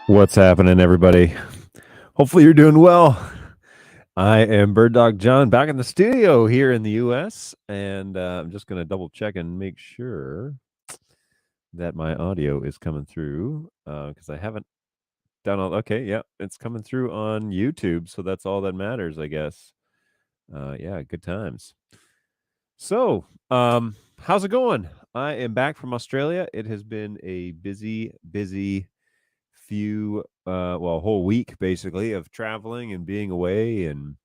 What's happening, everybody? Hopefully you're doing well. I am BirdDogJon back in the studio here in the U.S., and I'm just going to double check and make sure that my audio is coming through because I haven't done all. Okay, yeah, it's coming through on YouTube, so that's all that matters, I guess. Yeah, good times. So, how's it going? I am back from Australia. It has been a busy few whole week basically of traveling and being away, and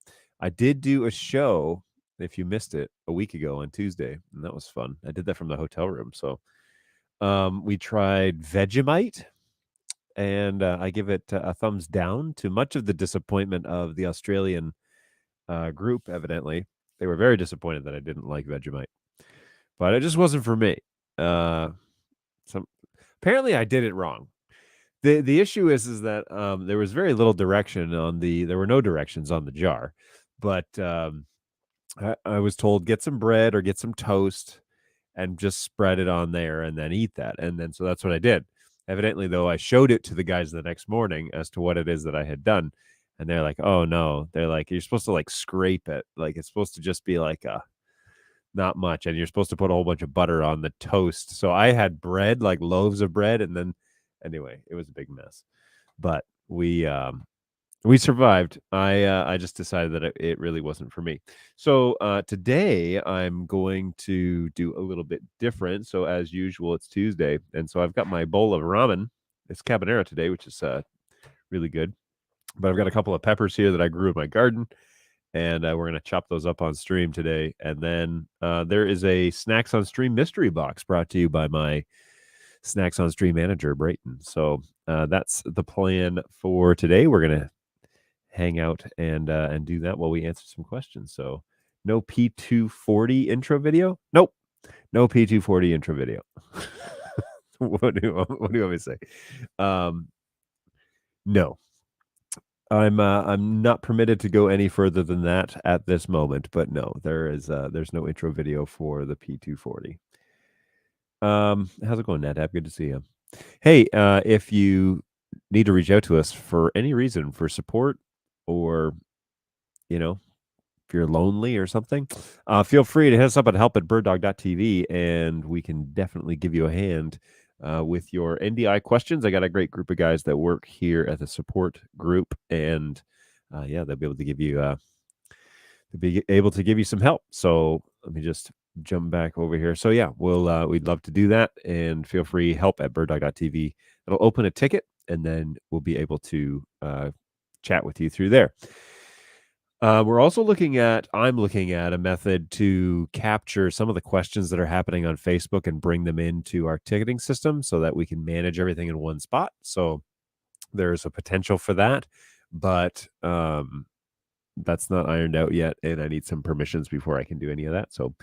I did do a show, if you missed it, a week ago on Tuesday, and that was fun. I did that from the hotel room. So we tried Vegemite, and I give it a thumbs down, to much of the disappointment of the Australian group. Evidently they were very disappointed that I didn't like Vegemite, but it just wasn't for me. Apparently I did it wrong. The issue is that there was very little direction on there were no directions on the jar, but I was told get some bread or get some toast and just spread it on there and then eat that. And then so that's what I did. Evidently, though, I showed it to the guys the next morning as to what it is that I had done. And they're like, oh, no. They're like, you're supposed to like scrape it. Like it's supposed to just be like not much. And you're supposed to put a whole bunch of butter on the toast. So I had bread, like loaves of bread, and then anyway, it was a big mess, but we survived. I just decided that it really wasn't for me. So today I'm going to do a little bit different. So as usual, it's Tuesday, and so I've got my bowl of ramen. It's carbonara today, which is really good. But I've got a couple of peppers here that I grew in my garden, and we're going to chop those up on stream today. And then there is a Snacks on Stream mystery box brought to you by my Snacks on Stream manager, Brayton. So that's the plan for today. We're going to hang out and do that while we answer some questions. So no P240 intro video? Nope. No P240 intro video. What do you want me to say? No. I'm not permitted to go any further than that at this moment, but no, there's no intro video for the P240. How's it going, Nadab? Good to see you. Hey, if you need to reach out to us for any reason, for support, or if you're lonely or something, feel free to hit us up at help@birddog.tv, and we can definitely give you a hand with your NDI questions. I got a great group of guys that work here at the support group, and they'll be able to give you be able to give you some help. So let me just jump back over here. So yeah, we'd love to do that, and feel free, help@birddog.tv. It'll open a ticket, and then we'll be able to chat with you through there. We're also I'm looking at a method to capture some of the questions that are happening on Facebook and bring them into our ticketing system so that we can manage everything in one spot. So there's a potential for that, but that's not ironed out yet, and I need some permissions before I can do any of that. So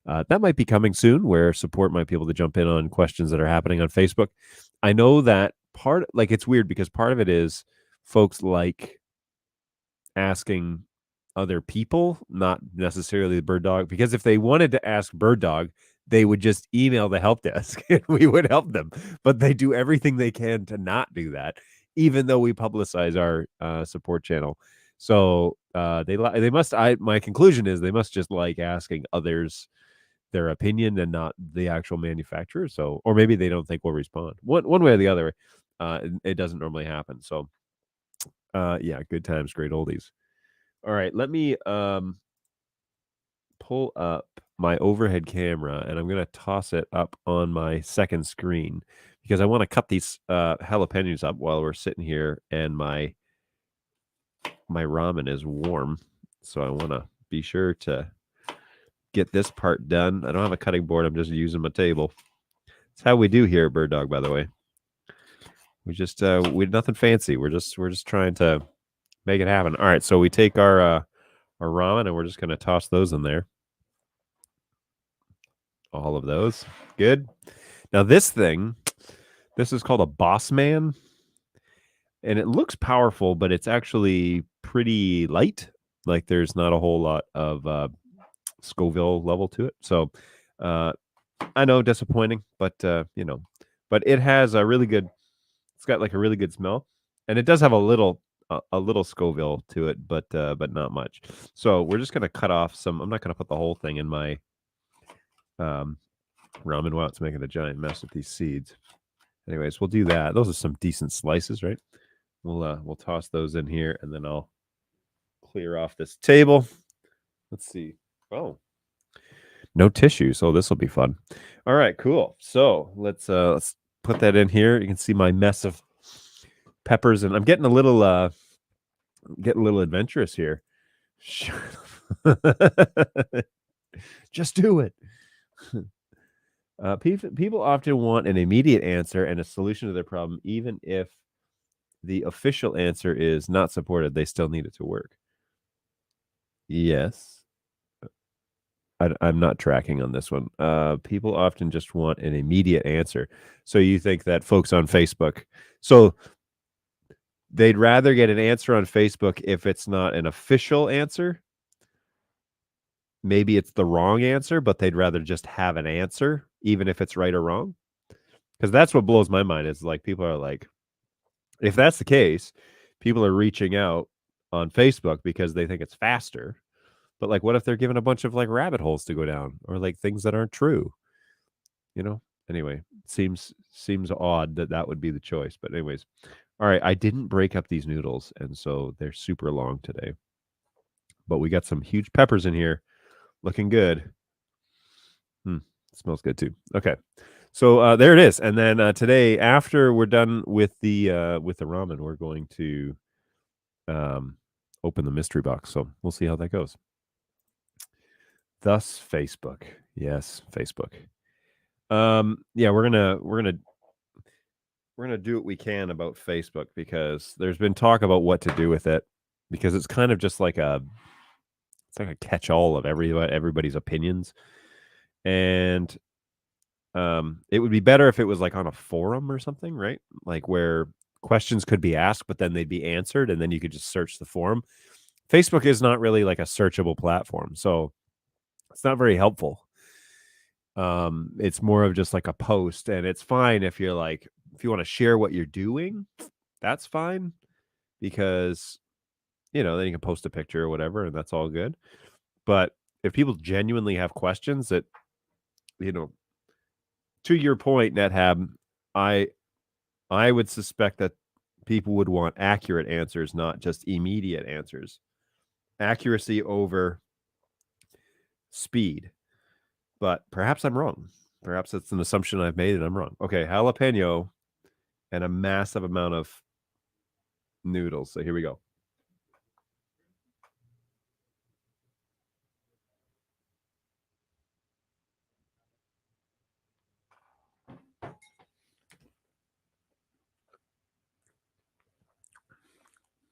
that might be coming soon, where support might be able to jump in on questions that are happening on Facebook. I know that it's weird because part of it is folks like asking other people, not necessarily the bird dog, because if they wanted to ask bird dog, they would just email the help desk and we would help them. But they do everything they can to not do that, even though we publicize our support channel. So they must. My conclusion is they must just like asking others their opinion and not the actual manufacturer. So, or maybe they don't think we'll respond. One way or the other, it doesn't normally happen. So, yeah, good times, great oldies. All right, let me pull up my overhead camera, and I'm gonna toss it up on my second screen because I want to cut these jalapenos up while we're sitting here, and my ramen is warm. So I want to be sure to get this part done. I don't have a cutting board. I'm just using my table. It's how we do here at Bird Dog, by the way. We're nothing fancy. We're just trying to make it happen. All right, so we take our ramen, and we're just gonna toss those in there. All of those. Good. Now this is called a Boss Man, and it looks powerful, but it's actually pretty light. Like there's not a whole lot of Scoville level to it. So I know, disappointing, but but it has a really good. It's got like a really good smell, and it does have a little Scoville to it, but not much. So we're just gonna cut off some. I'm not gonna put the whole thing in my ramen. Wow, it's making a giant mess with these seeds. Anyways, we'll do that. Those are some decent slices, right? We'll toss those in here, and then I'll clear off this table. Let's see. Oh, no tissue, so this will be fun. All right, cool. So let's put that in here. You can see my mess of peppers, and I'm getting a little adventurous here. Just do it. People often want an immediate answer and a solution to their problem, even if the official answer is not supported. They still need it to work. Yes. I'm not tracking on this one. People often just want an immediate answer. So you think that folks on Facebook, so they'd rather get an answer on Facebook if it's not an official answer. Maybe it's the wrong answer, but they'd rather just have an answer, even if it's right or wrong. Because that's what blows my mind is like people are like, if that's the case, people are reaching out on Facebook because they think it's faster. But like, what if they're given a bunch of like rabbit holes to go down or like things that aren't true? Anyway, seems odd that would be the choice. But anyways, all right, I didn't break up these noodles, and so they're super long today. But we got some huge peppers in here, looking good. Smells good too. Okay, so there it is. And then today, after we're done with the ramen, we're going to open the mystery box. So we'll see how that goes. Thus, Facebook. Yes, Facebook. Yeah, we're gonna do what we can about Facebook because there's been talk about what to do with it because it's kind of just like a catch-all of everybody's opinions, and it would be better if it was like on a forum or something, right? Like where questions could be asked, but then they'd be answered, and then you could just search the forum. Facebook is not really like a searchable platform, so it's not very helpful. It's more of just like a post, and it's fine if you're like, if you want to share what you're doing, that's fine because then you can post a picture or whatever, and that's all good. But if people genuinely have questions that, to your point, NetHab, I would suspect that people would want accurate answers, not just immediate answers. Accuracy over speed, but perhaps I'm wrong. Perhaps that's an assumption I've made and I'm wrong. Okay, jalapeno and a massive amount of noodles. So here we go.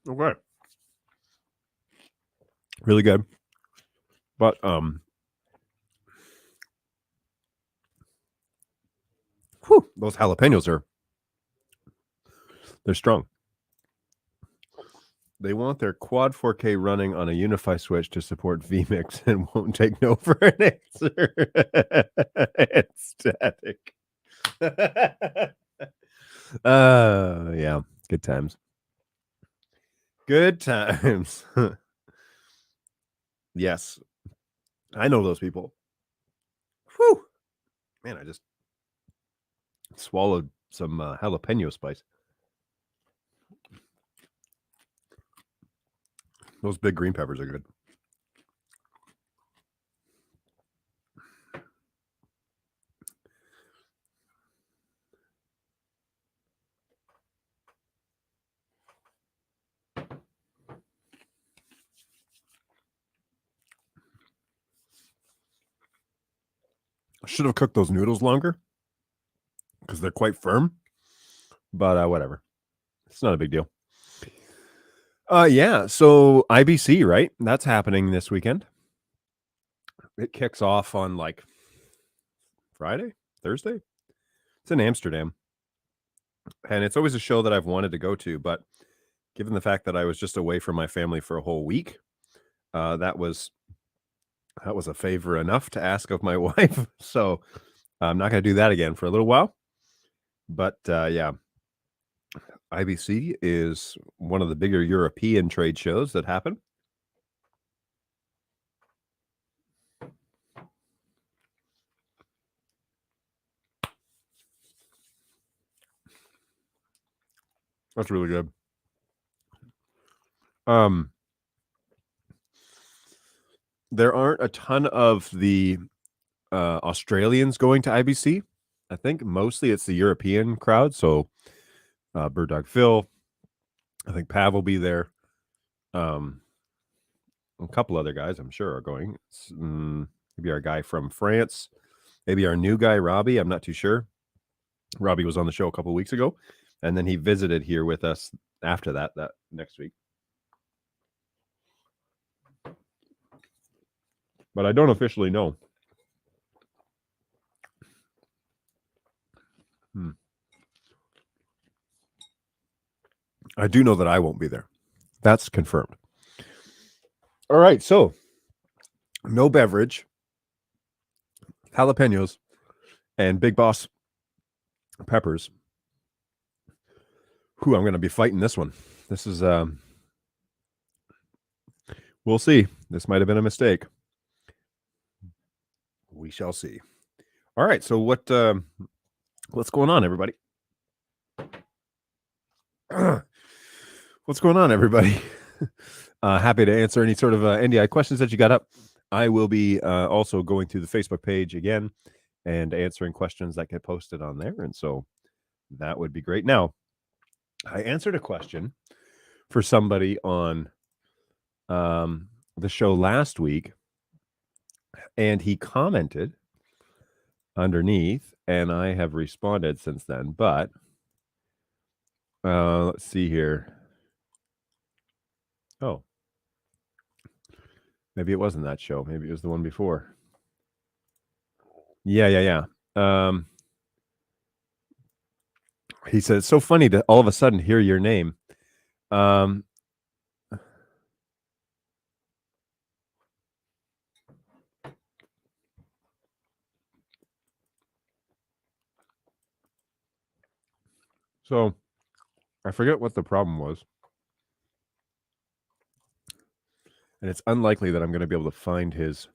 Okay. Really good. But those jalapenos they're strong. They want their quad 4K running on a Unify switch to support vMix and won't take no for an answer. It's static. Yeah, good times. Good times. Yes, I know those people. Whew. Man, I just swallowed some jalapeno spice. Those big green peppers are good. I should have cooked those noodles longer because they're quite firm, but whatever. It's not a big deal. Yeah, so IBC, right? That's happening this weekend. It kicks off on like Friday, Thursday. It's in Amsterdam. And it's always a show that I've wanted to go to, but given the fact that I was just away from my family for a whole week, that was a favor enough to ask of my wife. So I'm not going to do that again for a little while. But yeah, IBC is one of the bigger European trade shows that happen. That's really good. There aren't a ton of the Australians going to IBC. I think mostly it's the European crowd. So BirdDog Phil, I think Pav will be there. A couple other guys I'm sure are going. Maybe our guy from France, maybe our new guy Robbie. I'm not too sure. Robbie was on the show a couple of weeks ago, and then he visited here with us after that next week. But I don't officially know. I do know that I won't be there. That's confirmed. All right, so no beverage, jalapenos, and Big Boss peppers. Who I'm going to be fighting this one. This is we'll see. This might have been a mistake. We shall see. All right, so what's going on, everybody? What's going on, everybody? Happy to answer any sort of NDI questions that you got up. I will be also going to the Facebook page again and answering questions that get posted on there. And so that would be great. Now, I answered a question for somebody on the show last week, and he commented underneath, and I have responded since then. But let's see here. Oh, maybe it wasn't that show. Maybe it was the one before. Yeah. He said, it's so funny to all of a sudden hear your name. So I forget what the problem was. And it's unlikely that I'm going to be able to find his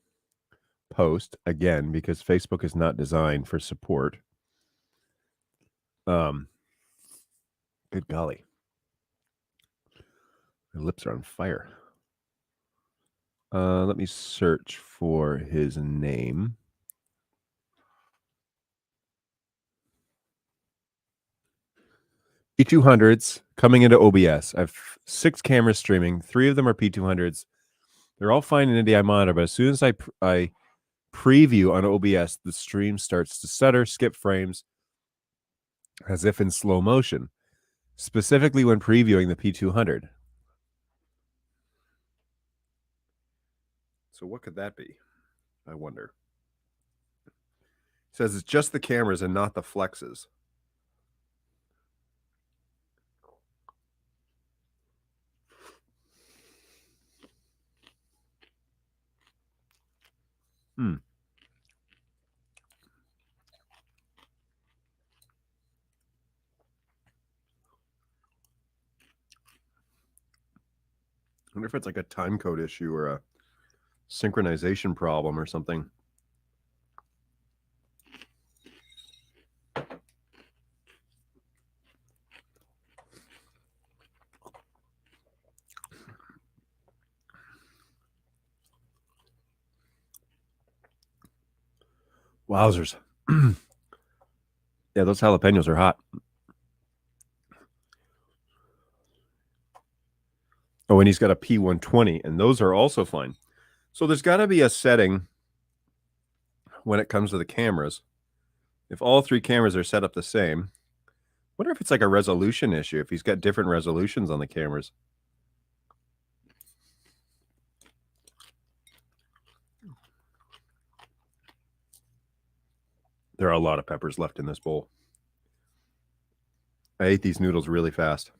post again because Facebook is not designed for support. Good golly. My lips are on fire. Let me search for his name. P200s coming into OBS. I have 6 cameras streaming. 3 of them are P200s. They're all fine in NDI monitor, but as soon as I preview on OBS, the stream starts to stutter, skip frames, as if in slow motion, specifically when previewing the P200. So what could that be? I wonder. It says it's just the cameras and not the flexes. I wonder if it's like a time code issue or a synchronization problem or something. Wowzers. Yeah, those jalapenos are hot. Oh, and he's got a P120, and those are also fine. So there's got to be a setting when it comes to the cameras. If all 3 cameras are set up the same, wonder if it's like a resolution issue, if he's got different resolutions on the cameras. There are a lot of peppers left in this bowl. I ate these noodles really fast.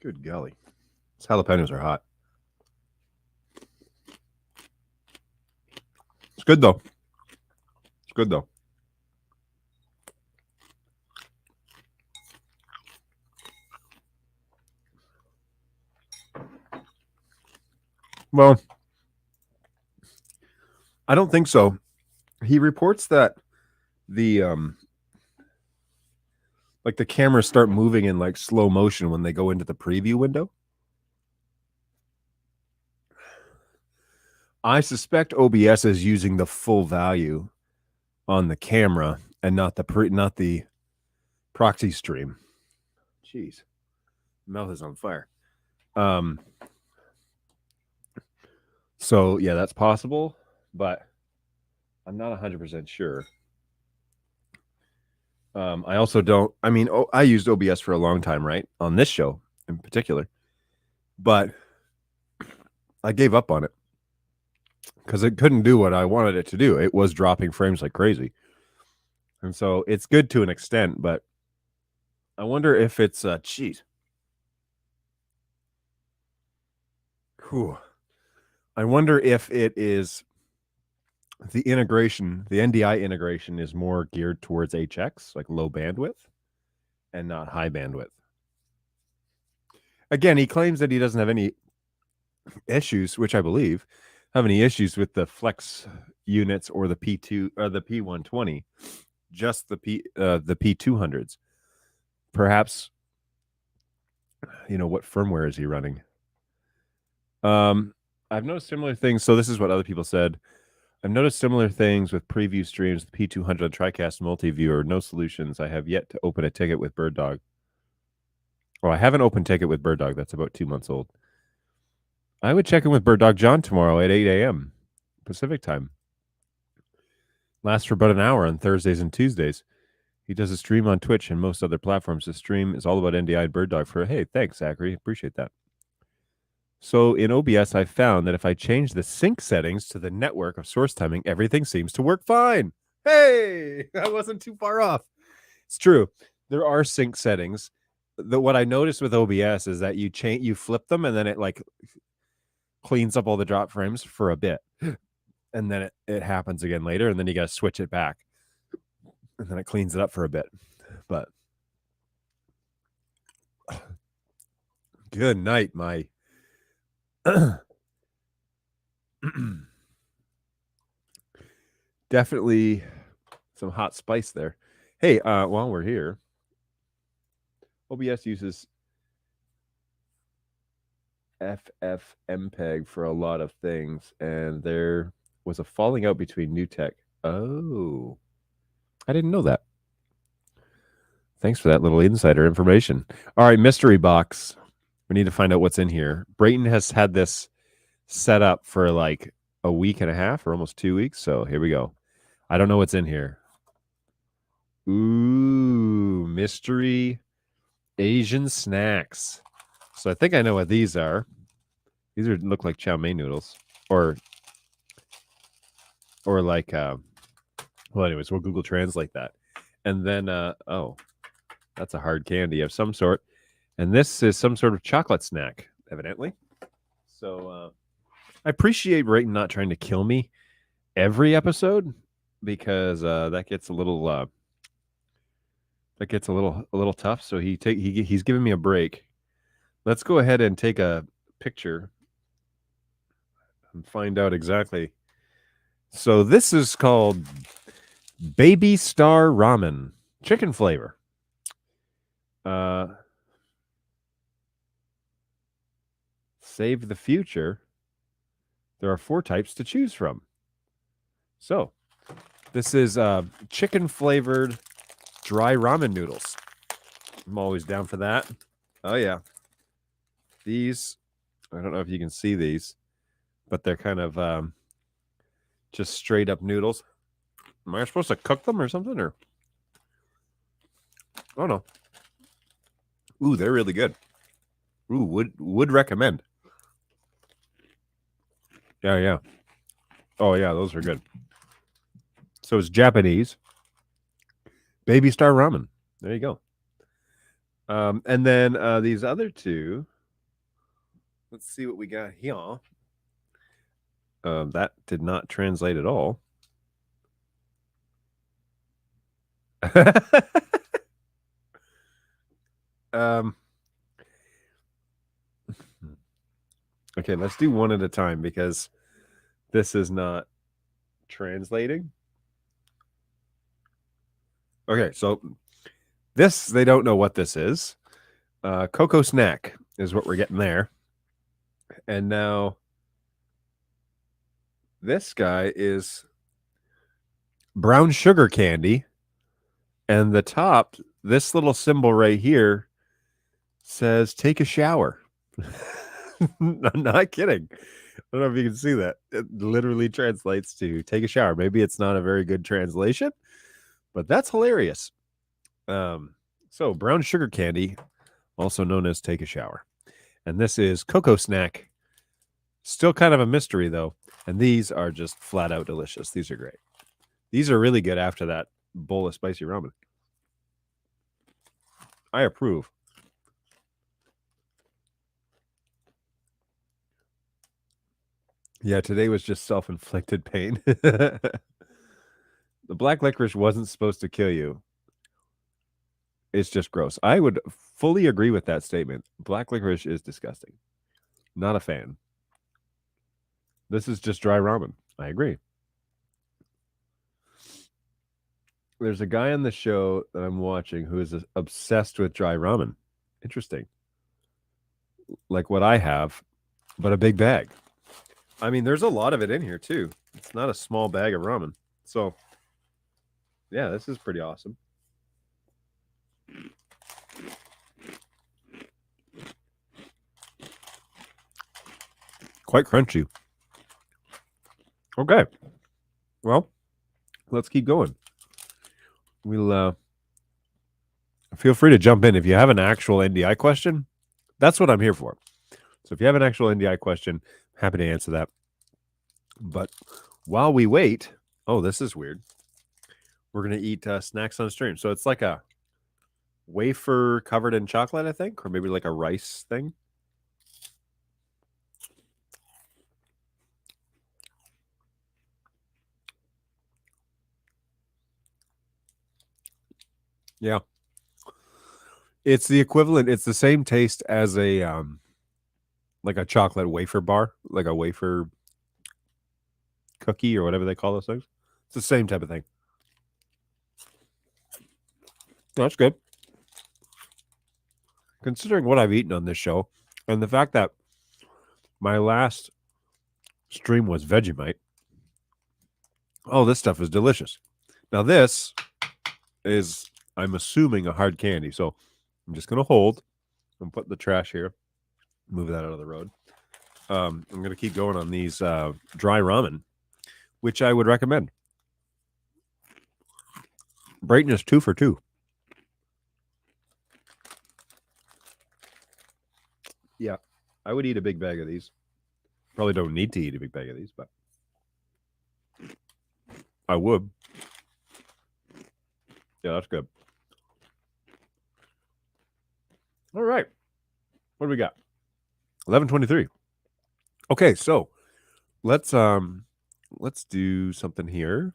Good golly. These jalapenos are hot. It's good though. It's good though. Well, I don't think so. He reports that the like the cameras start moving in like slow motion when they go into the preview window. I suspect OBS is using the full value on the camera and not the proxy stream. Jeez, mouth is on fire. So yeah, that's possible, but I'm not 100% sure. I also don't. I mean, I used OBS for a long time, right? On this show in particular, but I gave up on it because it couldn't do what I wanted it to do. It was dropping frames like crazy. And so it's good to an extent, but I wonder if it's a cheat. Whew. I wonder if it is the integration, the NDI integration is more geared towards HX, like low bandwidth, and not high bandwidth. Again, he claims that he doesn't have any issues, which I believe, have any issues with the flex units or the P2 or the P120, just the P200s. Perhaps, what firmware is he running? I've noticed similar things. So this is what other people said. I've noticed similar things with preview streams, the P200 TriCast multi-viewer, no solutions. I have yet to open a ticket with BirdDog. Oh, I have an open ticket with BirdDog. That's about 2 months old. I would check in with BirdDogJon tomorrow at 8 a.m. Pacific time. Lasts for about an hour on Thursdays and Tuesdays. He does a stream on Twitch and most other platforms. The stream is all about NDI and BirdDog. Hey, thanks, Zachary. Appreciate that. So in OBS, I found that if I change the sync settings to the network of source timing, everything seems to work fine. Hey, I wasn't too far off. It's true. There are sync settings. What I noticed with OBS is that you flip them and then it like cleans up all the drop frames for a bit. And then it happens again later, and then you got to switch it back. And then it cleans it up for a bit. But good night, my Definitely some hot spice there. Hey, while we're here, OBS uses FFmpeg for a lot of things, and there was a falling out between New Tech. Oh, I didn't know that. Thanks for that little insider information. All right, mystery box. We need to find out what's in here. Brayton has had this set up for like a week and a half or almost 2 weeks. So here we go. I don't know what's in here. Ooh, mystery Asian snacks. So I think I know what these are. These look like chow mein noodles, or like well, anyways, we'll Google Translate that. And then oh, that's a hard candy of some sort. And this is some sort of chocolate snack, evidently. So I appreciate Brayton not trying to kill me every episode, because that gets a little tough. So he's giving me a break. Let's go ahead and take a picture and find out exactly. So this is called Baby Star Ramen, chicken flavor. Save the future. There are 4 types to choose from. So this is chicken flavored dry ramen noodles. I'm always down for that. Oh yeah. These, I don't know if you can see these, but they're kind of just straight up noodles. Am I supposed to cook them or something? Or oh no. Ooh, they're really good. Ooh, would recommend. Yeah. Oh yeah, those are good. So it's Japanese. Baby Star Ramen. There you go. And then these other 2. Let's see what we got here. That did not translate at all. Okay, let's do one at a time because this is not translating. Okay, so this, they don't know what this is. Cocoa snack is what we're getting there. And now this guy is brown sugar candy. And the top, this little symbol right here says take a shower. I'm not kidding. I don't know if you can see that. It literally translates to take a shower. Maybe it's not a very good translation, but that's hilarious. So brown sugar candy, also known as take a shower. And this is cocoa snack. Still kind of a mystery though. And these are just flat out delicious. These are great. These are really good after that bowl of spicy ramen. I approve. Yeah, today was just self-inflicted pain. The black licorice wasn't supposed to kill you. It's just gross. I would fully agree with that statement. Black licorice is disgusting. Not a fan. This is just dry ramen. I agree. There's a guy on the show that I'm watching who is obsessed with dry ramen. Interesting. Like what I have, but a big bag. I mean, there's a lot of it in here too. It's not a small bag of ramen. So, yeah, this is pretty awesome. Quite crunchy. Okay. Well, let's keep going. We'll feel free to jump in if you have an actual NDI question. That's what I'm here for. So if you have an actual NDI question, happy to answer that. But while we wait, oh, this is weird. We're going to eat snacks on stream. So it's like a wafer covered in chocolate, I think, or maybe like a rice thing. Yeah. It's the equivalent. It's the same taste as a like a chocolate wafer bar, like a wafer cookie or whatever they call those things. It's the same type of thing. That's good. Considering what I've eaten on this show and the fact that my last stream was Vegemite. Oh, this stuff is delicious. Now this is, I'm assuming, a hard candy. So I'm just going to hold and put the trash here. Move that out of the road. I'm going to keep going on these dry ramen, which I would recommend. Brayton is 2 for 2. Yeah, I would eat a big bag of these. Probably don't need to eat a big bag of these, but I would. Yeah, that's good. All right. What do we got? 11:23. Okay, so let's do something here.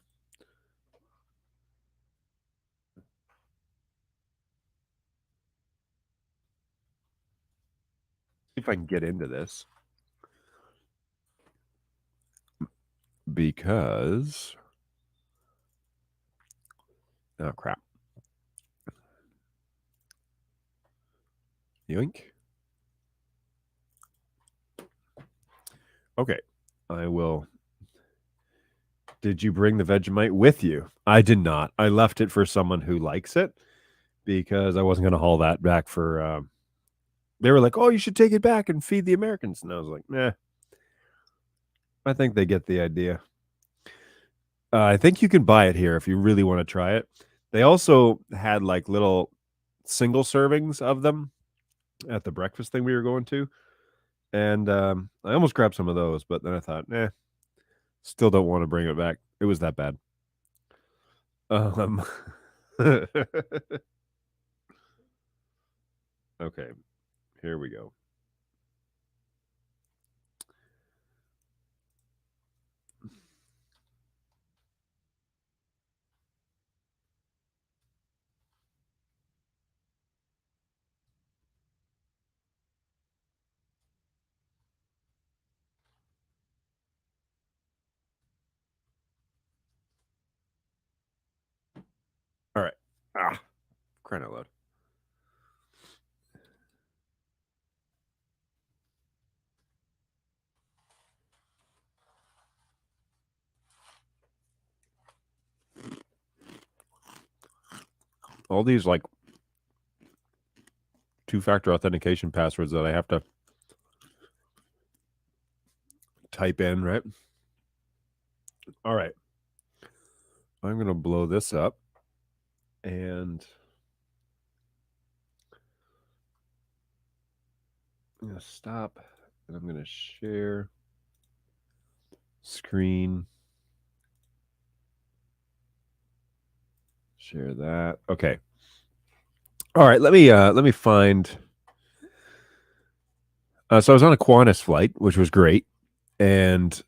See if I can get into this. Because oh crap. Yoink. Okay. I will. Did you bring the Vegemite with you? I did not. I left it for someone who likes it because I wasn't going to haul that back for. They were like, "Oh, you should take it back and feed the Americans," and I was like, "Nah." I think they get the idea. I think you can buy it here if you really want to try it. They also had like little single servings of them at the breakfast thing we were going to, and I almost grabbed some of those, but then I thought, still don't want to bring it back. It was that bad. Okay, here we go. All right. Crying out loud. All these like two-factor authentication passwords that I have to type in, right? All right. I'm going to blow this up and I'm going to stop and I'm going to share screen. Share that. Okay. All right, let me find. So I was on a Qantas flight, which was great, and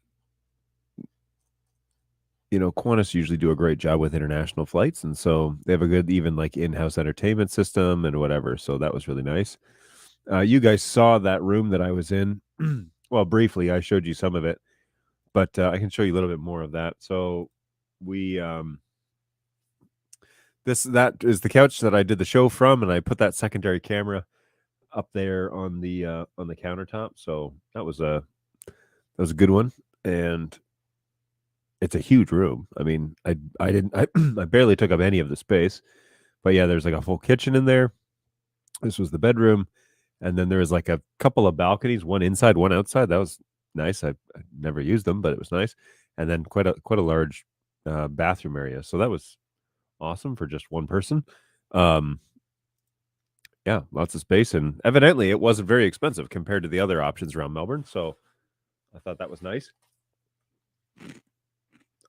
Qantas usually do a great job with international flights, and so they have a good, even like in-house entertainment system and whatever. So that was really nice. You guys saw that room that I was in. Well, briefly, I showed you some of it, but I can show you a little bit more of that. So we that is the couch that I did the show from, and I put that secondary camera up there on the countertop. So that was a good one, and it's a huge room. I mean, I I barely took up any of the space, but yeah, there's like a full kitchen in there. This was the bedroom, and then there was like a couple of balconies, one inside, one outside. That was nice. I never used them, but it was nice, and then quite a large bathroom area. So that was awesome for just one person. Yeah, lots of space, and evidently it wasn't very expensive compared to the other options around Melbourne. So I thought that was nice.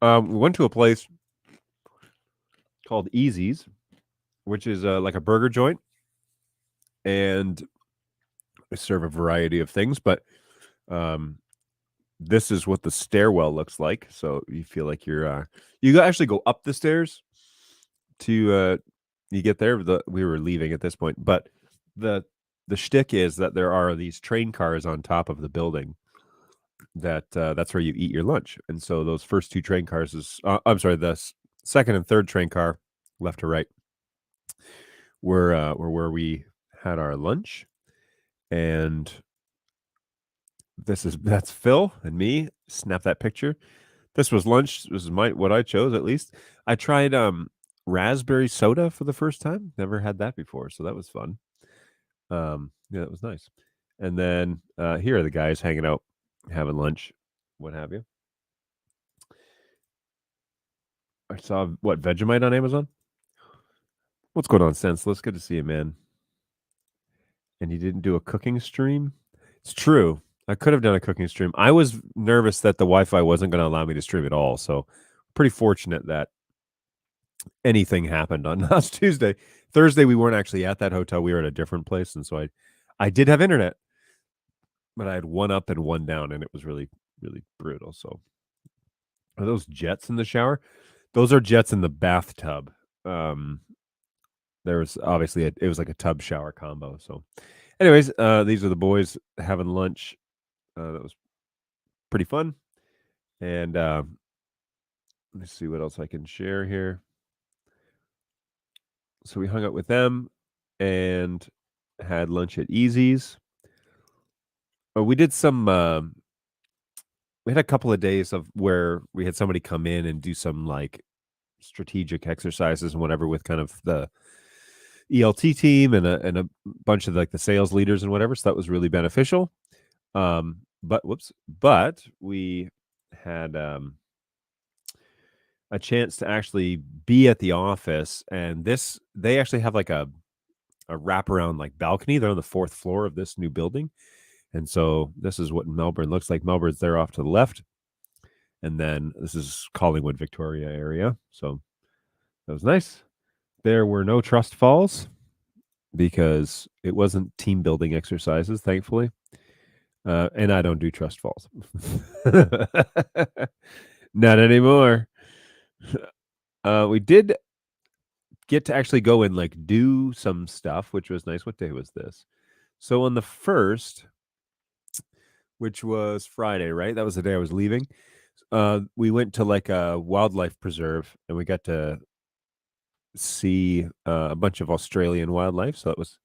We went to a place called Easy's, which is like a burger joint, and they serve a variety of things. But this is what the stairwell looks like. So you feel like you actually go up the stairs to you get there. We were leaving at this point, but the shtick is that there are these train cars on top of the building, that's where you eat your lunch. And so those first two train cars I'm sorry, the second and third train car, left to right, were where we had our lunch. And that's Phil and me. Snap that picture. This was lunch. This is what I chose, at least. I tried raspberry soda for the first time. Never had that before, so that was fun. Yeah, that was nice. And then here are the guys hanging out, having lunch, what have you. I saw Vegemite on Amazon. What's going on, Senseless? Good to see you, man. And you didn't do a cooking stream? It's true. I could have done a cooking stream. I was nervous that the Wi-Fi wasn't going to allow me to stream at all. So pretty fortunate that anything happened on last Tuesday. Thursday, we weren't actually at that hotel. We were at a different place. And so I did have internet, but I had one up and one down, and it was really, really brutal. So are those jets in the shower? Those are jets in the bathtub. There was obviously it was like a tub shower combo. So anyways, these are the boys having lunch. That was pretty fun. And let me see what else I can share here. So we hung out with them and had lunch at Easy's. We did some. We had a couple of days of where we had somebody come in and do some like strategic exercises and whatever with kind of the ELT team and a bunch of like the sales leaders and whatever. So that was really beneficial. But we had a chance to actually be at the office, and they actually have like a wraparound like balcony. They're on the fourth floor of this new building. And so this is what Melbourne looks like. Melbourne's there off to the left. And then this is Collingwood, Victoria area. So that was nice. There were no trust falls because it wasn't team building exercises, thankfully. And I don't do trust falls. Not anymore. We did get to actually go and like do some stuff, which was nice. What day was this? So on the 1st, which was Friday, right? That was the day I was leaving. We went to like a wildlife preserve and we got to see a bunch of Australian wildlife. So it was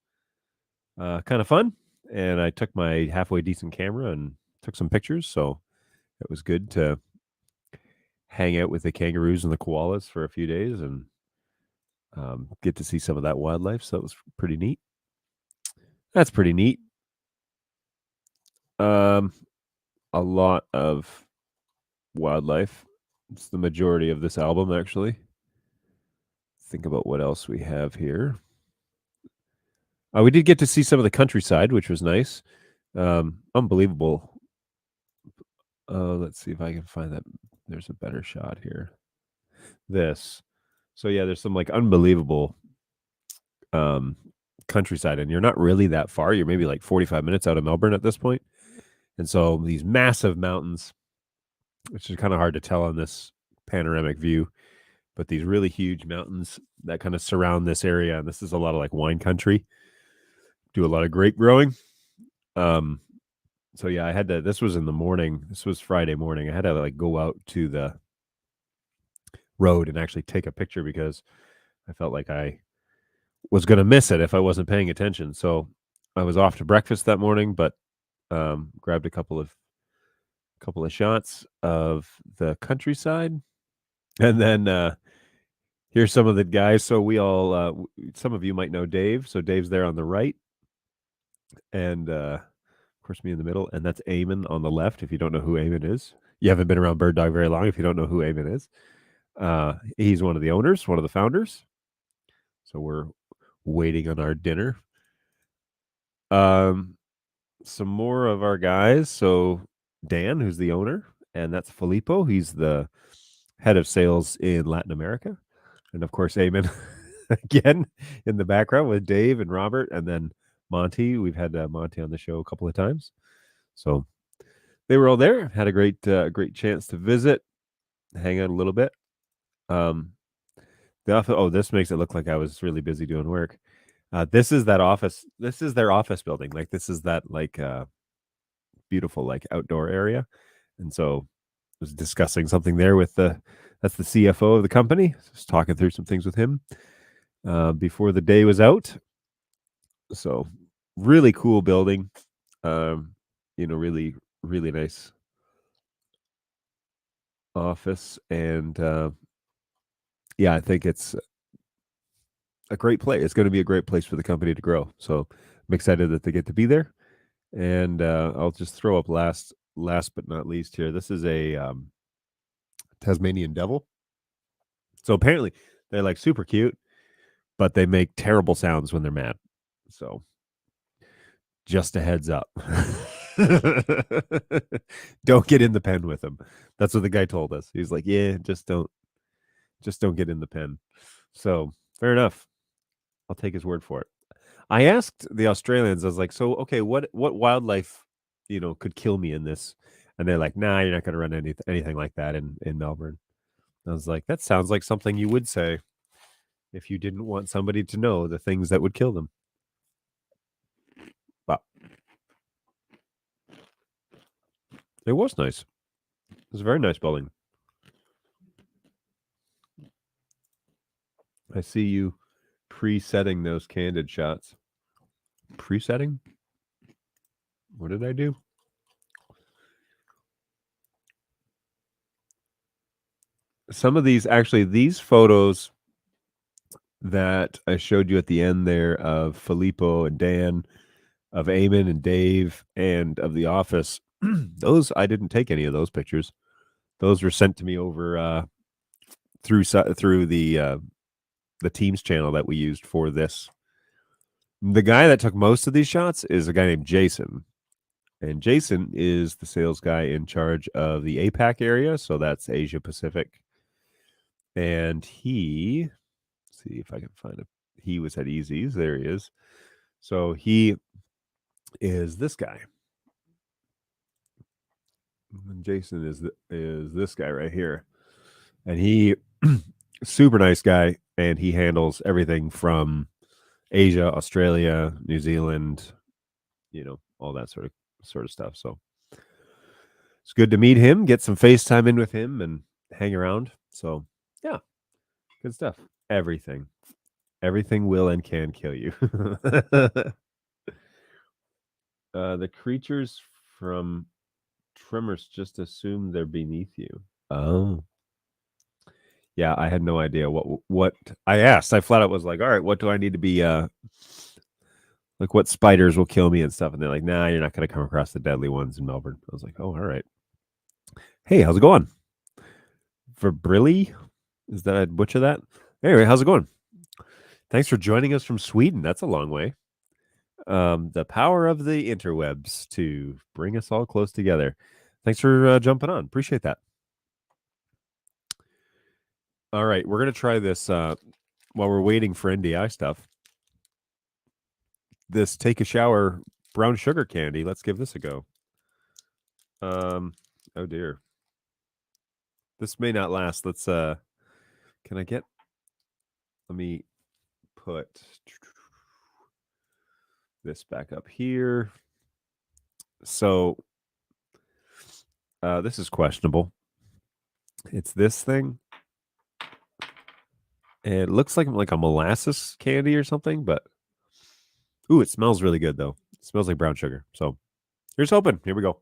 kind of fun. And I took my halfway decent camera and took some pictures. So it was good to hang out with the kangaroos and the koalas for a few days and get to see some of that wildlife. So that was pretty neat. That's pretty neat. A lot of wildlife. It's the majority of this album, actually. Think about what else we have here. We did get to see some of the countryside, which was nice. Unbelievable. Let's see if I can find that. There's a better shot here. This. So yeah, there's some like unbelievable countryside, and you're not really that far. You're maybe like 45 minutes out of Melbourne at this point. And so these massive mountains, which is kind of hard to tell on this panoramic view, but these really huge mountains that kind of surround this area. And this is a lot of like wine country. Do a lot of grape growing. So yeah, I had to, this was in the morning. This was Friday morning. I had to like go out to the road and actually take a picture because I felt like I was going to miss it if I wasn't paying attention. So I was off to breakfast that morning, but grabbed a couple of shots of the countryside. And then here's some of the guys. So we all, some of you might know Dave. So Dave's there on the right. And of course, me in the middle. And that's Eamon on the left. If you don't know who Eamon is, you haven't been around Bird Dog very long. If you don't know who Eamon is, he's one of the owners, one of the founders. So we're waiting on our dinner. Some more of our guys. So Dan, who's the owner, and that's Filippo. He's the head of sales in Latin America. And of course, Eamon again in the background with Dave and Robert, and then Monty. We've had Monty on the show a couple of times. So they were all there. Had a great chance to visit, hang out a little bit. This makes it look like I was really busy doing work. This is that office. This is their office building. Like this is that like beautiful like outdoor area, and so I was discussing something there with that's the CFO of the company. Just talking through some things with him before the day was out. So really cool building. Really really nice office, and yeah, I think it's a great place. It's going to be a great place for the company to grow. So I'm excited that they get to be there. And I'll just throw up last but not least here. This is a Tasmanian devil. So apparently they're like super cute, but they make terrible sounds when they're mad. So just a heads up. Don't get in the pen with them. That's what the guy told us. He's like, yeah, just don't get in the pen. So fair enough. I'll take his word for it. I asked the Australians, I was like, so okay, what wildlife, could kill me in this? And they're like, nah, you're not gonna run anything like that in Melbourne. I was like, that sounds like something you would say if you didn't want somebody to know the things that would kill them. But it was nice. It was a very nice building. I see you presetting those candid shots. Presetting? What did I do? Some of these photos that I showed you at the end there of Filippo and Dan, of Eamon and Dave, and of the office, those I didn't take any of those pictures. Those were sent to me over through the Teams channel that we used for this. The guy that took most of these shots is a guy named Jason. And Jason is the sales guy in charge of the APAC area. So that's Asia Pacific. And let's see if I can find it. He was at Easy's. There he is. So he is this guy. And Jason is this guy right here. And he, super nice guy. And he handles everything from Asia, Australia, New Zealand, all that sort of stuff. So it's good to meet him, get some FaceTime in with him, and hang around. So yeah, good stuff. Everything will and can kill you. The creatures from Tremors just assume they're beneath you. Oh. Yeah, I had no idea what I asked. I flat out was like, all right, what do I need to be like what spiders will kill me and stuff? And they're like, nah, you're not going to come across the deadly ones in Melbourne. I was like, oh, all right. Hey, how's it going? Verbrilli? Is that, I'd butcher that? Anyway, how's it going? Thanks for joining us from Sweden. That's a long way. The power of the interwebs to bring us all close together. Thanks for jumping on. Appreciate that. All right, we're going to try this while we're waiting for NDI stuff. This Take a Shower brown sugar candy. Let's give this a go. Oh dear. This may not last. Let's let me put this back up here. So this is questionable. It's this thing. It looks like a molasses candy or something, but ooh, it smells really good though. It smells like brown sugar. So here's hoping. Here we go.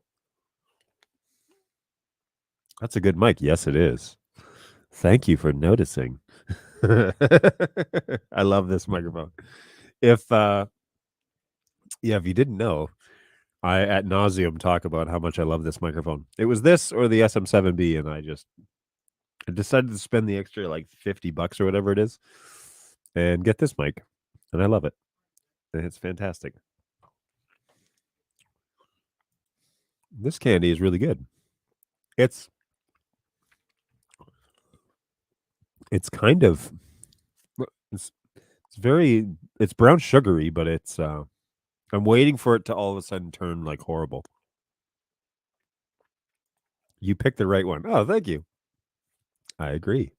That's a good mic. Yes, it is. Thank you for noticing. I love this microphone. If you didn't know, I at nauseum talk about how much I love this microphone. It was this or the SM7B, and I decided to spend the extra like $50 or whatever it is and get this mic. And I love it. And it's fantastic. This candy is really good. It's kind of it's brown sugary, but it's I'm waiting for it to all of a sudden turn like horrible. You picked the right one. Oh, thank you. I agree.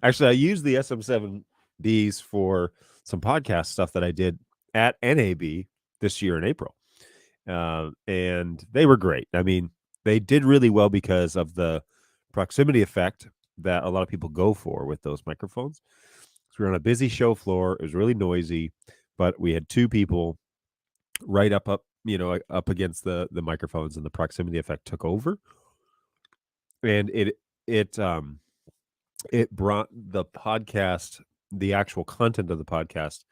Actually, I used the SM7Bs for some podcast stuff that I did at NAB this year in April. And they were great. I mean, they did really well because of the proximity effect that a lot of people go for with those microphones. So we were on a busy show floor. It was really noisy, but we had two people right up against the microphones, and the proximity effect took over, and it brought the podcast, the actual content of the podcast,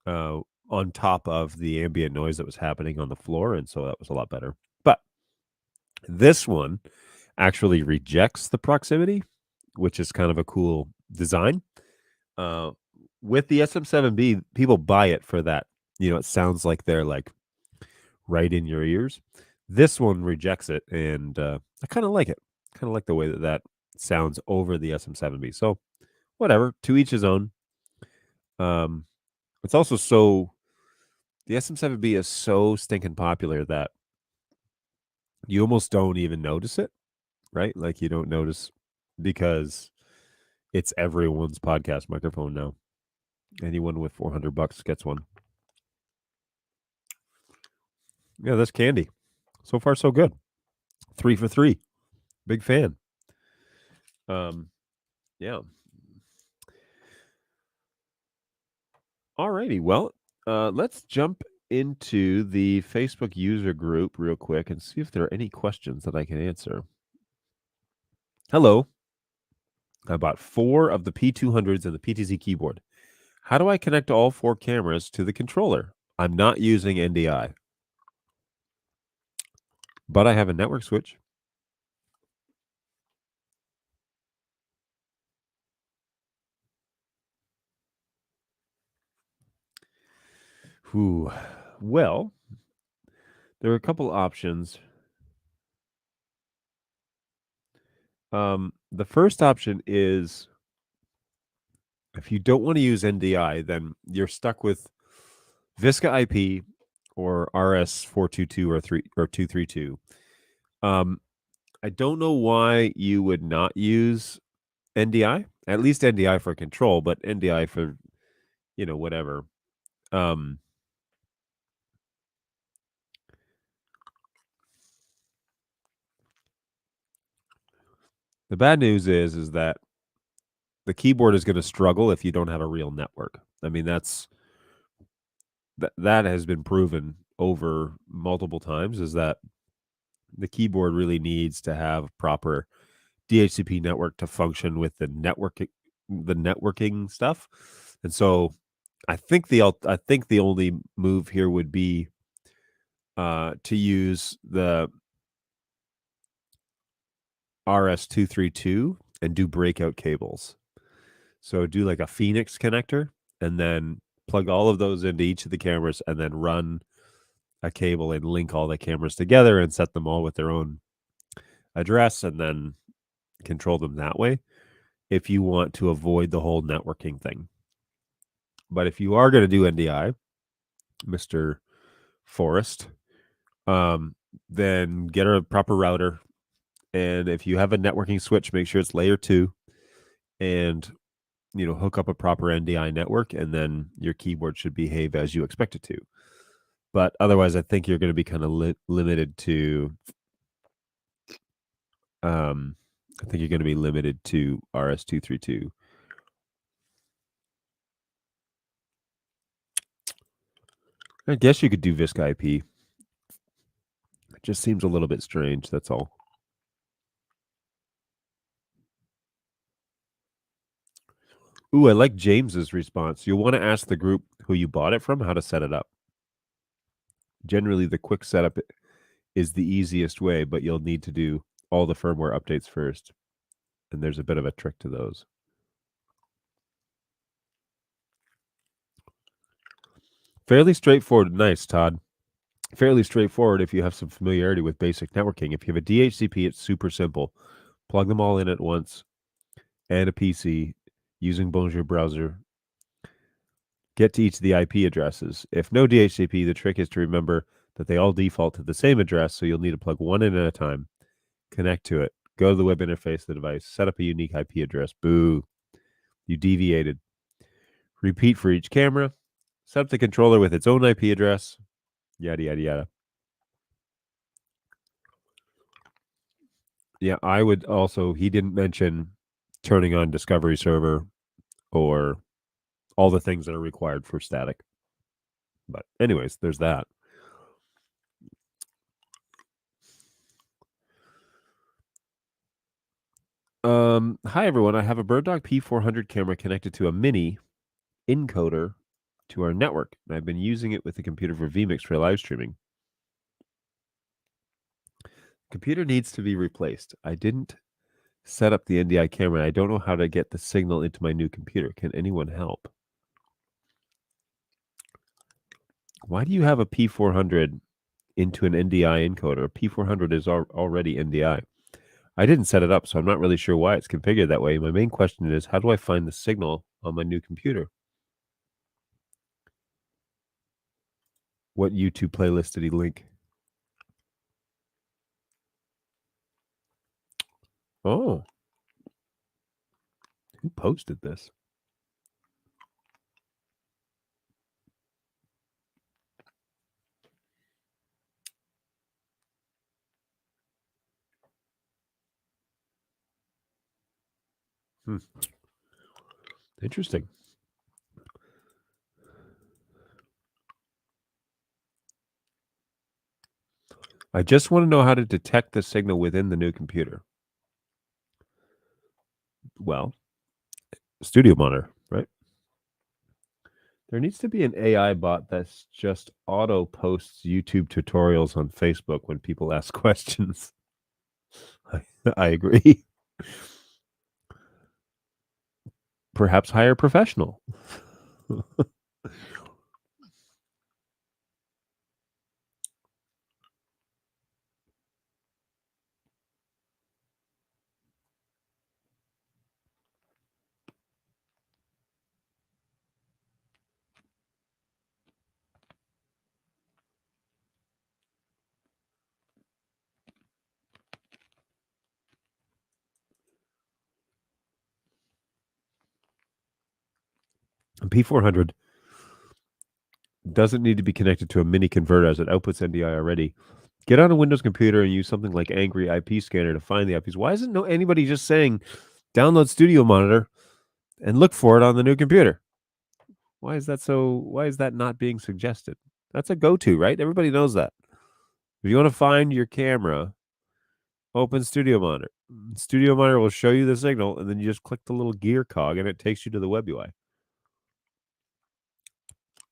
uh, on top of the ambient noise that was happening on the floor, and so that was a lot better. But this one actually rejects the proximity, which is kind of a cool design. Uh, with the SM7B, people buy it for that. It sounds like they're like right in your ears. This one rejects it, and I kind of like it. Kind of like the way that sounds over the SM7B. So whatever, to each his own. Um, it's also the SM7B is so stinking popular that you almost don't even notice it, right? Like you don't notice because it's everyone's podcast microphone now. Anyone with $400 gets one. Yeah, that's candy. So far, so good. 3 for 3. Big fan. Yeah. Alrighty. Well, let's jump into the Facebook user group real quick and see if there are any questions that I can answer. Hello. I bought 4 of the P200s and the PTZ keyboard. How do I connect all 4 cameras to the controller? I'm not using NDI, but I have a network switch. Whew. Well, there are a couple options. The first option is, if you don't want to use NDI, then you're stuck with Visca IP or RS422 or 232. I don't know why you would not use NDI. At least NDI for control, but NDI for whatever. Um, the bad news is that the keyboard is going to struggle if you don't have a real network. I mean, that has been proven over multiple times, is that the keyboard really needs to have proper DHCP network to function with the networking stuff. And so I think the only move here would be to use the RS232 and do breakout cables. So do like a Phoenix connector and then plug all of those into each of the cameras and then run a cable and link all the cameras together and set them all with their own address and then control them that way if you want to avoid the whole networking thing. But if you are going to do NDI, Mr. Forrest, then get a proper router. And if you have a networking switch, make sure it's layer 2 and hook up a proper NDI network, and then your keyboard should behave as you expect it to. But otherwise, I think you're going to be kind of limited to I think you're going to be limited to RS232. I guess you could do Visca IP. It just seems a little bit strange, that's all. Ooh, I like James's response. You'll want to ask the group who you bought it from how to set it up. Generally, the quick setup is the easiest way, but you'll need to do all the firmware updates first. And there's a bit of a trick to those. Fairly straightforward. Nice, Todd. Fairly straightforward if you have some familiarity with basic networking. If you have a DHCP, it's super simple. Plug them all in at once and a PC using Bonjour browser. Get to each of the IP addresses. If no DHCP, the trick is to remember that they all default to the same address, so you'll need to plug one in at a time, connect to it, go to the web interface of the device, set up a unique IP address. Boo. You deviated. Repeat for each camera. Set up the controller with its own IP address. Yada, yada, yada. Yeah, I would also he didn't mention turning on Discovery Server or all the things that are required for static. But anyways, there's that. Hi everyone. I have a BirdDog P400 camera connected to a mini encoder to our network, and I've been using it with the computer for vMix for live streaming. Computer needs to be replaced. I didn't set up the NDI camera. And I don't know how to get the signal into my new computer. Can anyone help? Why do you have a P400 into an NDI encoder? A P400 is already NDI. I didn't set it up, so I'm not really sure why it's configured that way. My main question is, how do I find the signal on my new computer? What YouTube playlist did he link? Oh, who posted this? Interesting. I just want to know how to detect the signal within the new computer. Well, studio monitor, right? There needs to be an AI bot that's just auto posts YouTube tutorials on Facebook when people ask questions. I agree. Perhaps hire a professional. P400 doesn't need to be connected to a mini converter as it outputs NDI already. Get on a Windows computer and use something like Angry IP Scanner to find the IPs. Why isn't anybody just saying download Studio Monitor and look for it on the new computer? Why is that not being suggested? That's a go-to, right? Everybody knows that. If you want to find your camera, open Studio Monitor. Studio Monitor will show you the signal, and then you just click the little gear cog, and it takes you to the web UI.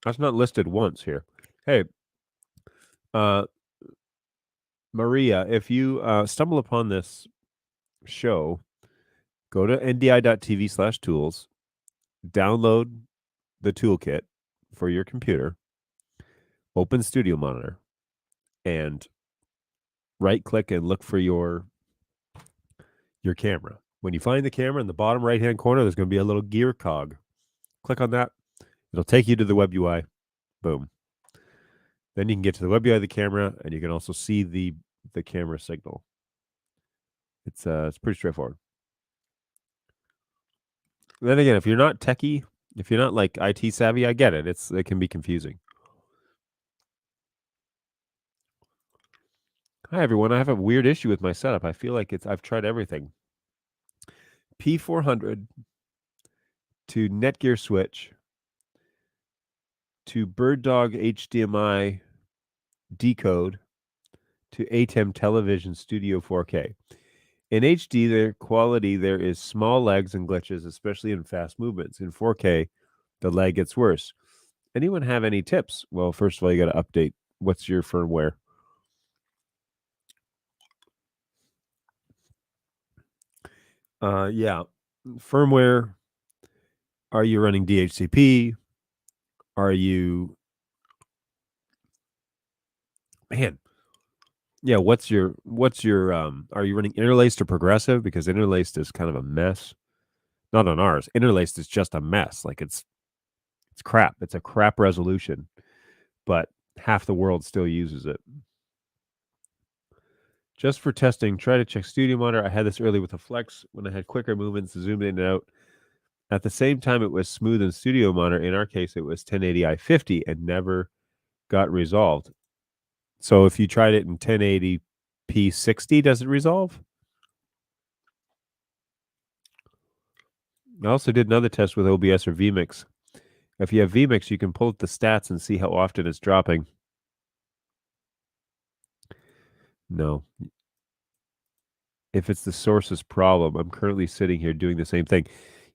That's not listed once here. Hey, Maria, if you stumble upon this show, go to ndi.tv/tools, download the toolkit for your computer, open Studio Monitor, and right-click and look for your camera. When you find the camera in the bottom right-hand corner, there's going to be a little gear cog. Click on that. It'll take you to the web UI. Boom. Then you can get to the web UI of the camera, and you can also see the camera signal. It's pretty straightforward. Then again, if you're not techie, if you're not like IT savvy, I get it. It can be confusing. Hi everyone. I have a weird issue with my setup. I feel like I've tried everything. P400 to Netgear switch to BirdDog HDMI decode to ATEM television studio 4K. In HD, the quality there is small lags and glitches, especially in fast movements. In 4K, the lag gets worse. Anyone have any tips? Well, first of all, you got to update. What's your firmware? Yeah, firmware. Are you running DHCP? Are you, man? Yeah, what's your are you running interlaced or progressive? Because interlaced is kind of a mess. Not on ours. Interlaced is just a mess. Like it's crap. It's a crap resolution, but half the world still uses it. Just for testing, try to check Studio Monitor. I had this early with a Flex when I had quicker movements, zoomed in and out. At the same time, it was smooth in Studio Monitor. In our case, it was 1080i 50 and never got resolved. So if you tried it in 1080p 60, does it resolve? I also did another test with OBS or vMix. If you have vMix, you can pull up the stats and see how often it's dropping. No. If it's the source's problem, I'm currently sitting here doing the same thing.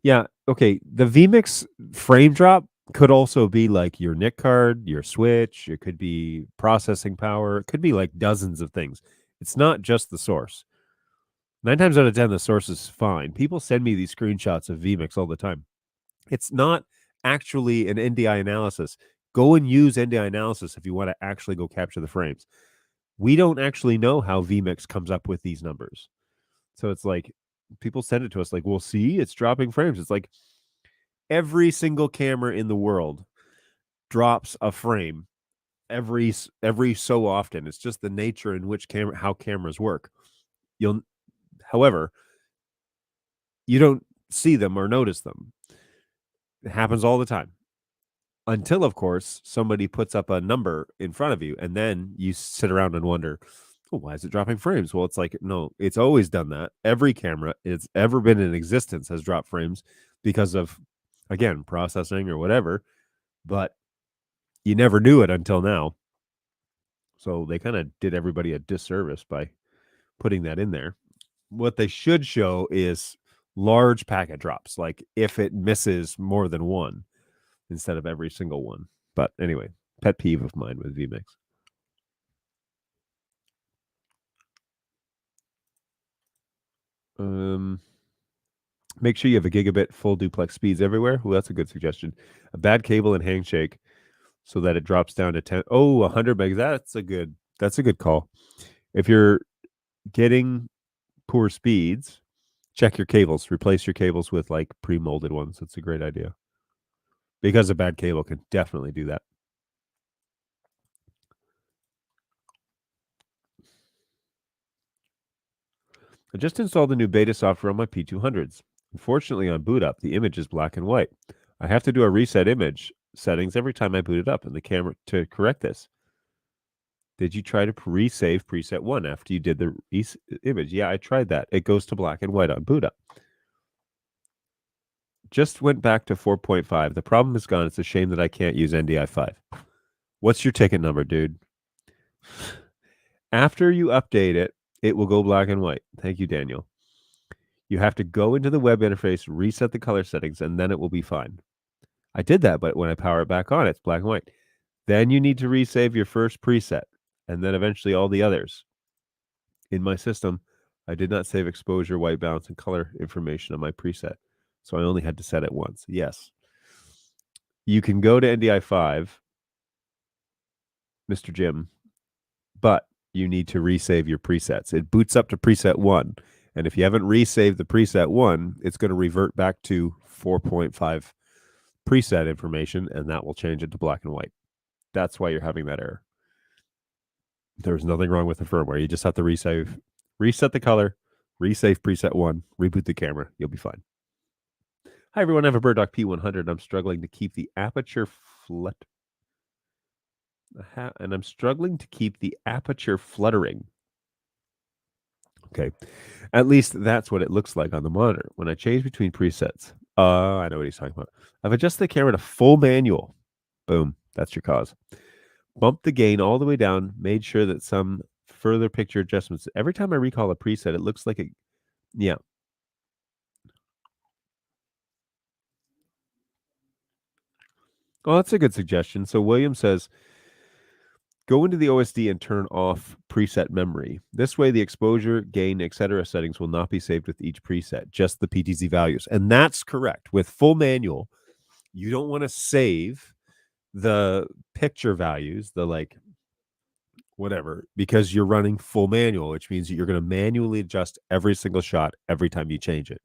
Yeah, okay, the vMix frame drop could also be like your NIC card, your switch, it could be processing power, it could be like dozens of things. It's not just the source. 9 times out of 10, the source is fine. People send me these screenshots of vMix all the time. It's not actually an NDI analysis. Go and use NDI analysis if you want to actually go capture the frames. We don't actually know how vMix comes up with these numbers. So it's like people send it to us like, "Well, see, it's dropping frames." It's like every single camera in the world drops a frame every so often. It's just the nature in which how cameras work. You'll However, you don't see them or notice them. It happens all the time. Until, of course, somebody puts up a number in front of you, and then you sit around and wonder, "Oh, why is it dropping frames?" Well, it's like, no, it's always done that. Every camera it's ever been in existence has dropped frames because of, again, processing or whatever, but you never knew it until now. So they kind of did everybody a disservice by putting that in there. What they should show is large packet drops, like if it misses more than one instead of every single one. But anyway, pet peeve of mine with vMix. Make sure you have a gigabit full duplex speeds everywhere. Well, that's a good suggestion. A bad cable and handshake so that it drops down to 10. Oh, 100 megs. That's a good call. If you're getting poor speeds, check your cables. Replace your cables with like pre-molded ones. That's a great idea. Because a bad cable can definitely do that. I just installed the new beta software on my P200s. Unfortunately, on boot up, the image is black and white. I have to do a reset image settings every time I boot it up in the camera to correct this. Did you try to resave preset 1 after you did the image? Yeah, I tried that. It goes to black and white on boot up. Just went back to 4.5. The problem is gone. It's a shame that I can't use NDI 5. What's your ticket number, dude? After you update it, it will go black and white. Thank you, Daniel. You have to go into the web interface, reset the color settings, and then it will be fine. I did that, but when I power it back on, it's black and white. Then you need to resave your first preset, and then eventually all the others. In my system, I did not save exposure, white balance, and color information on my preset, so I only had to set it once. Yes. You can go to NDI 5, Mr. Jim, but you need to resave your presets. It boots up to preset 1, and if you haven't resaved the preset 1, it's going to revert back to 4.5 preset information, and that will change it to black and white. That's why you're having that error. There's nothing wrong with the firmware. You just have to reset the color, resave preset 1, reboot the camera. You'll be fine. Hi, everyone. I have a BirdDog P100. I'm struggling to keep the aperture fluttering. Okay. At least that's what it looks like on the monitor. When I change between presets, I know what he's talking about. I've adjusted the camera to full manual. Boom. That's your cause. Bumped the gain all the way down, made sure that some further picture adjustments. Every time I recall a preset, it looks like yeah. Oh, that's a good suggestion. So William says, go into the OSD and turn off preset memory. This way, the exposure, gain, etc. settings will not be saved with each preset, just the PTZ values. And that's correct. With full manual, you don't want to save the picture values, the like whatever, because you're running full manual, which means that you're going to manually adjust every single shot every time you change it.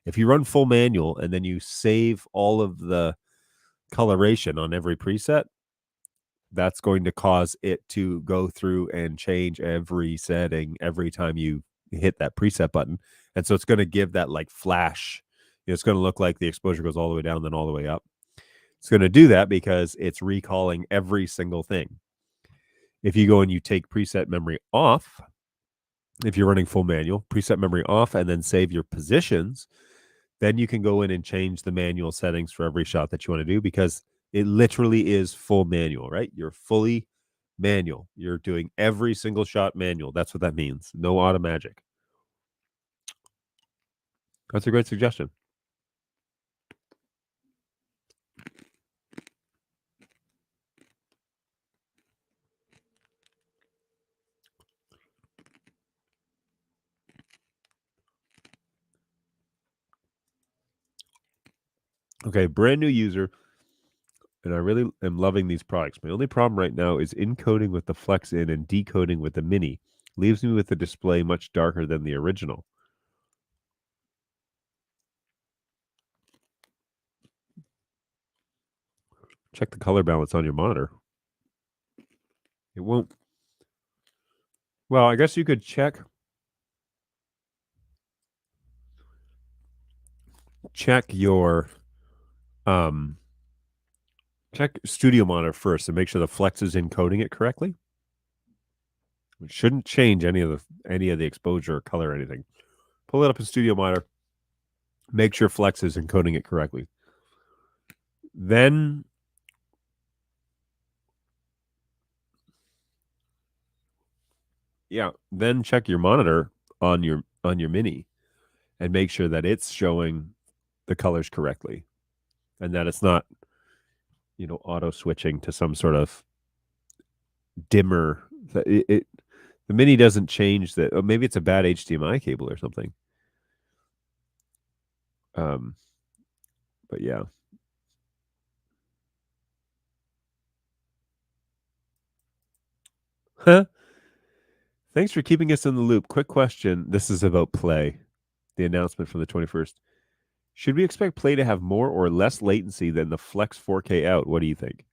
If you run full manual and then you save all of the coloration on every preset, that's going to cause it to go through and change every setting every time you hit that preset button. And so it's going to give that like flash. It's going to look like the exposure goes all the way down, then all the way up. It's going to do that because it's recalling every single thing. If you go and you take preset memory off, if you're running full manual, preset memory off, and then save your positions, Then you can go in and change the manual settings for every shot that you want to do, because it literally is full manual, right? You're fully manual. You're doing every single shot manual. That's what that means. No auto magic. That's a great suggestion. Okay, brand new user, and I really am loving these products. My only problem right now is encoding with the Flex in and decoding with the Mini. Leaves me with the display much darker than the original. Check the color balance on your monitor. It won't. Well, I guess you could check your check Studio Monitor first and make sure the Flex is encoding it correctly. It shouldn't change any of the exposure or color or anything. Pull it up in Studio Monitor. Make sure Flex is encoding it correctly. Then check your monitor on your Mini and make sure that it's showing the colors correctly and that it's not, auto switching to some sort of dimmer. The Mini doesn't change that. Or maybe it's a bad HDMI cable or something. But yeah. Huh? Thanks for keeping us in the loop. Quick question. This is about Play, the announcement from the 21st. Should we expect Play to have more or less latency than the Flex 4K out? What do you think?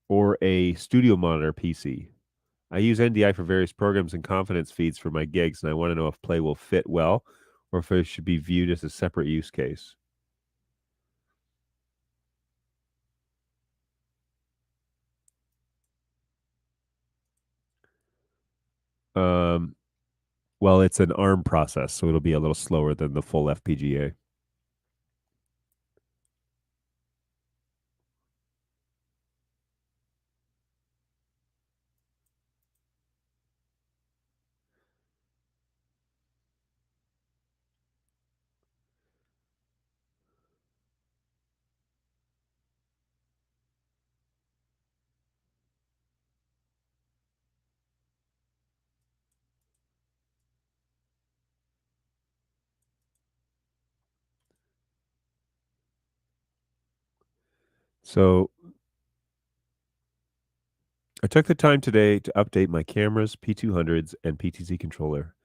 Or a studio monitor PC? I use NDI for various programs and confidence feeds for my gigs, and I want to know if Play will fit well or if it should be viewed as a separate use case. Well, it's an ARM process, so it'll be a little slower than the full FPGA. So I took the time today to update my cameras, P200s, and PTZ controller.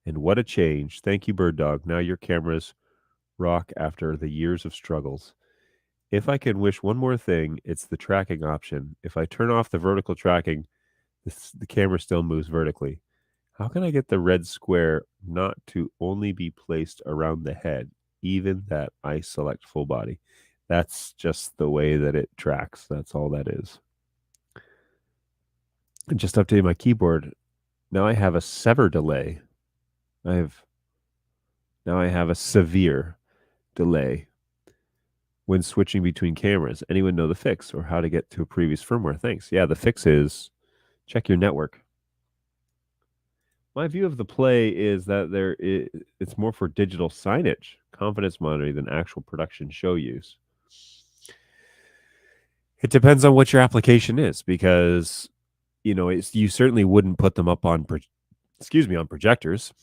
And what a change. Thank you, BirdDog. Now your cameras rock after the years of struggles. If I can wish one more thing, it's the tracking option. If I turn off the vertical tracking, the camera still moves vertically. How can I get the red square not to only be placed around the head, even that I select full body? That's just the way that it tracks. That's all that is. I just updated my keyboard. Now I have a sever delay. Now I have a severe delay when switching between cameras. Anyone know the fix or how to get to a previous firmware? Thanks. Yeah, the fix is check your network. My view of the Play is that it's more for digital signage, confidence monitoring than actual production show use. It depends on what your application is, because you certainly wouldn't put them up on projectors,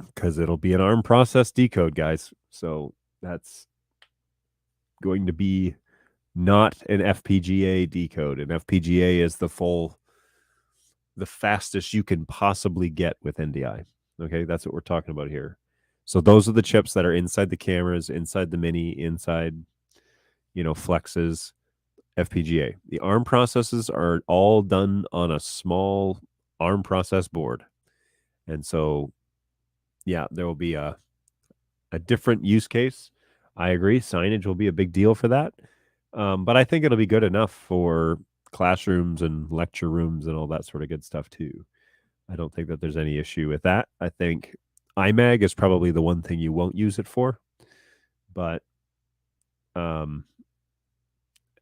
because it'll be an ARM process decode, guys. So that's going to be not an FPGA decode. An FPGA is the fastest you can possibly get with NDI. Okay, that's what we're talking about here. So those are the chips that are inside the cameras, inside the Mini, inside, Flexes, FPGA. The ARM processes are all done on a small ARM process board. And so, yeah, there will be a different use case. I agree. Signage will be a big deal for that. But I think it'll be good enough for classrooms and lecture rooms and all that sort of good stuff too. I don't think that there's any issue with that. I think iMag is probably the one thing you won't use it for, but um,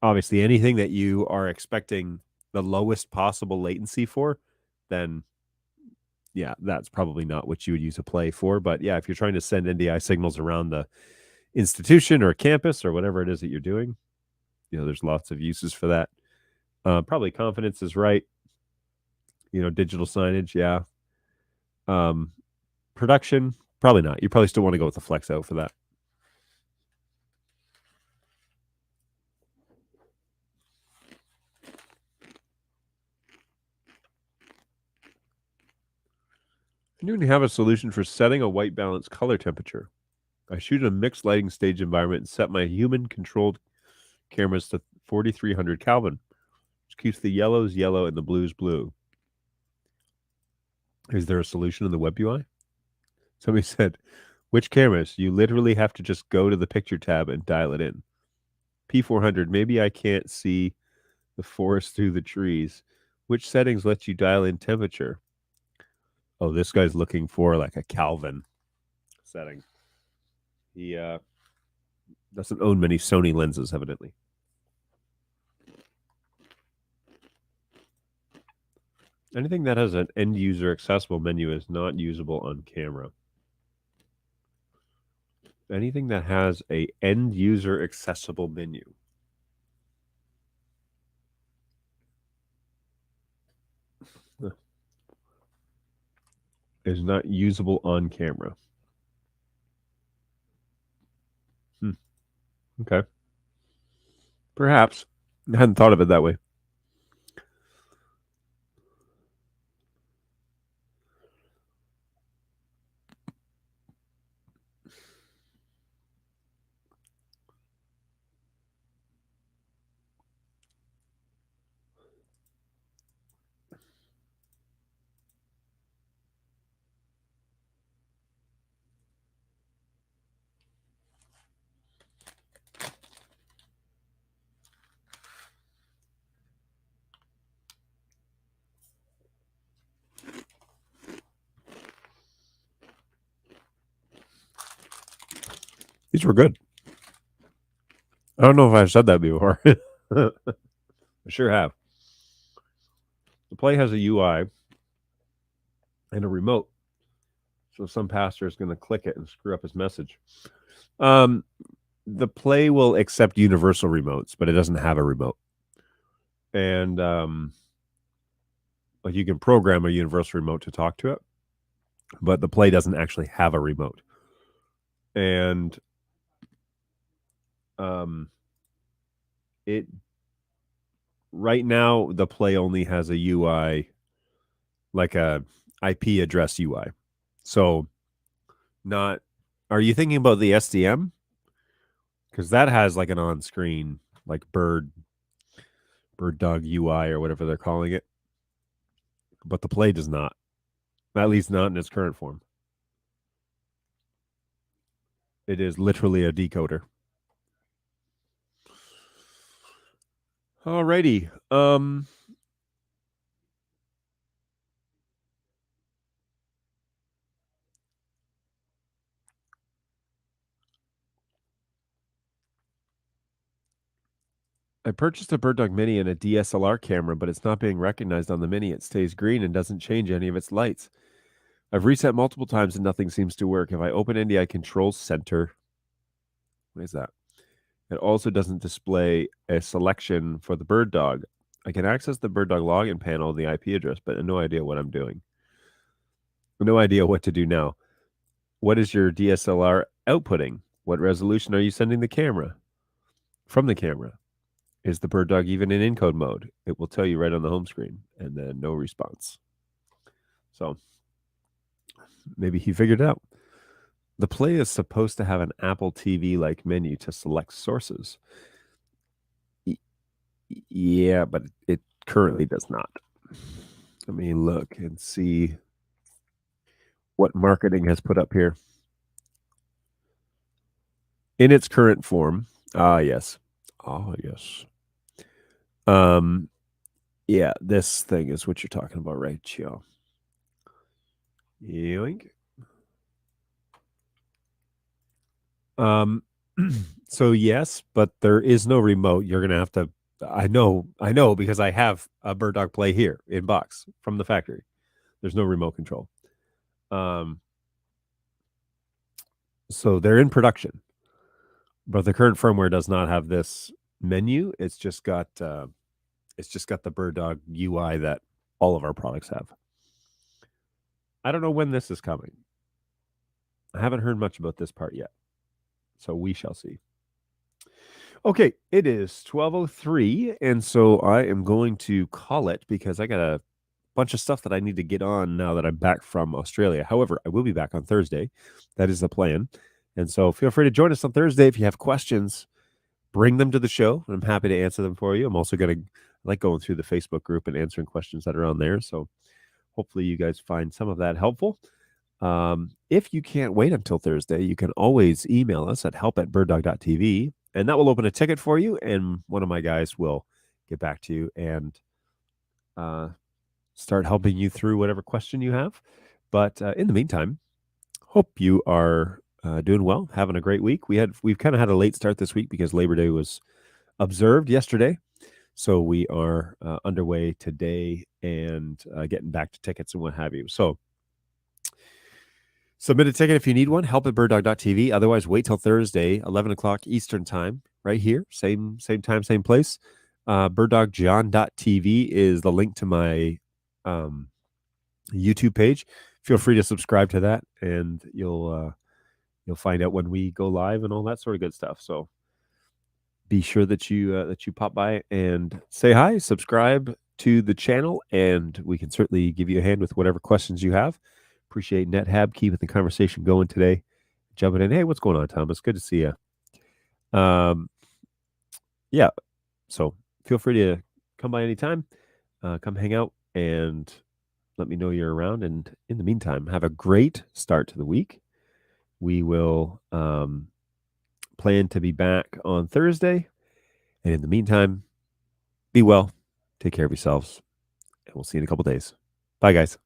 obviously anything that you are expecting the lowest possible latency for, then yeah, that's probably not what you would use a play for. But yeah, if you're trying to send NDI signals around the institution or campus or whatever it is that you're doing, there's lots of uses for that. Probably confidence is right. Digital signage, yeah. Um, Production, probably not. You probably still want to go with the flex out for that. I don't even have a solution for setting a white balance color temperature. I shoot in a mixed lighting stage environment and set my human controlled cameras to 4300 Kelvin, which keeps the yellows yellow and the blues blue. Is there a solution in the web UI? Somebody said, which cameras? You literally have to just go to the picture tab and dial it in. P400, maybe I can't see the forest through the trees. Which settings let you dial in temperature? Oh, this guy's looking for like a Kelvin setting. He doesn't own many Sony lenses, evidently. Anything that has an end user accessible menu is not usable on camera. Anything that has a end user accessible menu is not usable on camera. Okay. Perhaps. I hadn't thought of it that way. These were good. I don't know if I've said that before. I sure have. The Play has a UI and a remote. So some pastor is going to click it and screw up his message. The Play will accept universal remotes, but it doesn't have a remote. And like you can program a universal remote to talk to it, but the Play doesn't actually have a remote. And it right now the Play only has a UI like a IP address UI. So not are you thinking about the SDM? Because that has like an on-screen like bird dog UI or whatever they're calling it. But the Play does not. At least not in its current form. It is literally a decoder. Alrighty. I purchased a BirdDog Mini and a DSLR camera, but it's not being recognized on the Mini. It stays green and doesn't change any of its lights. I've reset multiple times and nothing seems to work. If I open NDI Control Center, what is that? It also doesn't display a selection for the BirdDog. I can access the BirdDog login panel and the IP address, but no idea what I'm doing. No idea what to do now. What is your DSLR outputting? What resolution are you sending the camera? From the camera? Is the BirdDog even in encode mode? It will tell you right on the home screen, and then no response. So maybe he figured it out. The Play is supposed to have an Apple TV-like menu to select sources. Yeah, but it currently does not. Let me look and see what marketing has put up here. In its current form, yes. Oh, yes. Yeah, this thing is what you're talking about, right, Chill? Yoink. Um, so yes, but there is no remote. You're gonna have to. I know, because I have a Bird Dog Play here in box from the factory. There's no remote control. Um, so they're in production, but the current firmware does not have this menu. It's just got the Bird Dog UI that all of our products have. I don't know when this is coming. I haven't heard much about this part yet, so we shall see. Okay, it is 12:03, and so I am going to call it because I got a bunch of stuff that I need to get on now that I'm back from Australia. However, I will be back on Thursday. That is the plan. And so feel free to join us on Thursday if you have questions. Bring them to the show, and I'm happy to answer them for you. I'm also going to like going through the Facebook group and answering questions that are on there. So hopefully you guys find some of that helpful. If you can't wait until Thursday, you can always email us at help@birddog.tv, and that will open a ticket for you, and one of my guys will get back to you and start helping you through whatever question you have. But in the meantime, hope you are doing well, having a great week. We've kind of had a late start this week because Labor Day was observed yesterday. So we are underway today and getting back to tickets and what have you. So submit a ticket if you need one. Help@birddog.tv. Otherwise, wait till Thursday, 11 o'clock Eastern time, right here. Same time, same place. BirdDogJon.tv is the link to my YouTube page. Feel free to subscribe to that, and you'll find out when we go live and all that sort of good stuff. So be sure that you pop by and say hi, subscribe to the channel, and we can certainly give you a hand with whatever questions you have. Appreciate NetHab keeping the conversation going today. Jumping in. Hey, what's going on, Thomas? Good to see you. Yeah. So feel free to come by anytime. Come hang out and let me know you're around. And in the meantime, have a great start to the week. We will plan to be back on Thursday. And in the meantime, be well, take care of yourselves, and we'll see you in a couple days. Bye, guys.